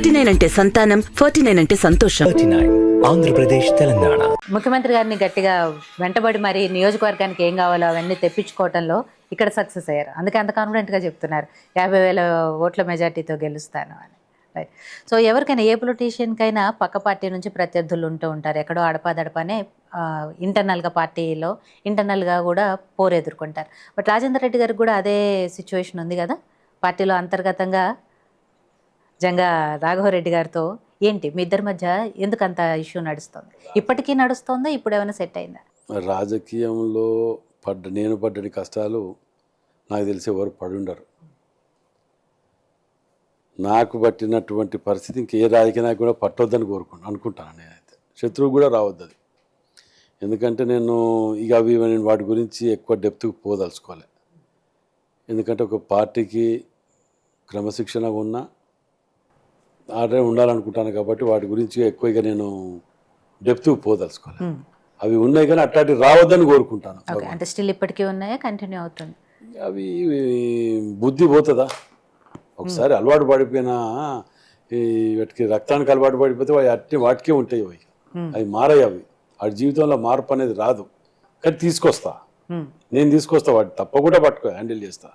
39 అంటే సంతానం, 49 అంటే సంతోషం. 39 ఆంధ్రప్రదేశ్ తెలంగాణ. ముఖ్యమంత్రి గారిని గట్టిగా వెంటబడి మరి నియోజకవర్గానికి ఏం కావాలో అవన్నీ తెప్పించుకోవడంలో ఇక్కడ సక్సెస్ అయ్యారు. అందుకే అంత కాన్ఫిడెంట్గా చెప్తున్నారు 50,000 ఓట్ల మెజార్టీతో గెలుస్తాను అని. రైట్. సో ఎవరికైనా ఏ పొలిటీషియన్కైనా పక్క పార్టీ నుంచి ప్రత్యర్థులు ఉంటూ ఉంటారు. ఎక్కడో అడపాదడపనే ఇంటర్నల్గా పార్టీలో ఇంటర్నల్గా కూడా పోరు ఎదుర్కొంటారు. బట్ రాజేందర్ రెడ్డి గారికి కూడా అదే సిచ్యువేషన్ ఉంది కదా, పార్టీలో అంతర్గతంగా జంగా రాఘవరెడ్డి గారితో. ఏంటి మీ ఇద్దరి మధ్య ఎందుకంత ఇష్యూ నడుస్తుంది? ఇప్పటికీ నడుస్తుందా? ఇప్పుడు ఏమైనా సెట్ అయిందా? రాజకీయంలో నేను పడ్డని కష్టాలు నాకు తెలిసి ఎవరు పడి ఉండరు. నాకు పట్టినటువంటి పరిస్థితి ఇంకే రాజకీయ నాయకు కూడా పట్టొద్దని అనుకుంటాను. నేనైతే శత్రువు కూడా రావద్దు అది. ఎందుకంటే నేను నేను వాటి గురించి ఎక్కువ డెప్త్కి పోదలుచుకోలే. ఎందుకంటే ఒక పార్టీకి క్రమశిక్షణగా ఉన్న ఆర్డర్ ఉండాలనుకుంటాను కాబట్టి వాటి గురించి ఎక్కువగా నేను డెప్త్కి పోదలుచుకోలే. అవి ఉన్నాయి కానీ అట్లాంటివి రావద్దని కోరుకుంటాను. అంటే స్టిల్ ఇప్పటికీ ఉన్నాయా, కంటిన్యూ అవుతుంది? అవి బుద్ధి పోతుందా? ఒకసారి అలవాటు పడిపోయినా వాటికి రక్తానికి అలవాటు పడిపోతే వాటికే ఉంటాయి. అవి మారాయి. వాటి జీవితంలో మార్పు అనేది రాదు. కానీ నేను తీసుకొస్తా వాటి తప్పకుండా హ్యాండిల్ చేస్తా.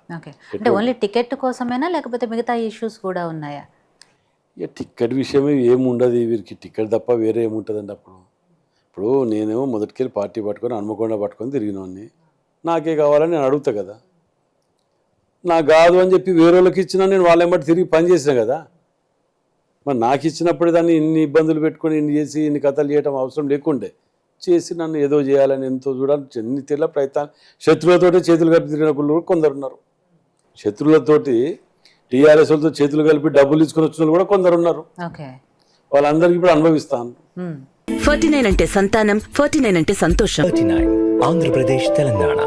అంటే ఓన్లీ టికెట్ కోసమేనా లేకపోతే మిగతా ఇష్యూస్ కూడా ఉన్నాయా? ఇక టికెట్ విషయమే ఏముండదు వీరికి. టికెట్ తప్ప వేరే ఏముంటుందండి. ఇప్పుడు నేనేమో మొదటికెళ్ళి పార్టీ పట్టుకొని హన్మకొండ పట్టుకొని తిరిగినోడిని. నాకే కావాలని నేను అడుగుతా కదా. నాకు కాదు అని చెప్పి వేరే వాళ్ళకి ఇచ్చినా నేను వాళ్ళేమట్టి తిరిగి పని చేసిన కదా. మరి నాకు ఇచ్చినప్పుడు దాన్ని ఇన్ని ఇబ్బందులు పెట్టుకొని ఇన్ని చేసి ఇన్ని కథలు చేయడం అవసరం లేకుండే. చేసి నన్ను ఏదో చేయాలని ఎంతో చూడాలని ఎన్ని తెల్ల ప్రయత్నాలు. శత్రువులతోటి చేతులు కలిపి తిరిగిన వాళ్ళు కొందరు ఉన్నారు. శత్రువులతోటి టీఆర్ఎస్ వాళ్ళతో చేతులు కలిపి డబ్బులు తీసుకొని వచ్చిన వాళ్ళు కూడా కొందరు ఉన్నారు. వాళ్ళందరికీ ఇప్పుడు అనుభవిస్తాను. 49 అంటే సంతానం, 49 అంటే సంతోషం. 39 ఆంధ్రప్రదేశ్ తెలంగాణ.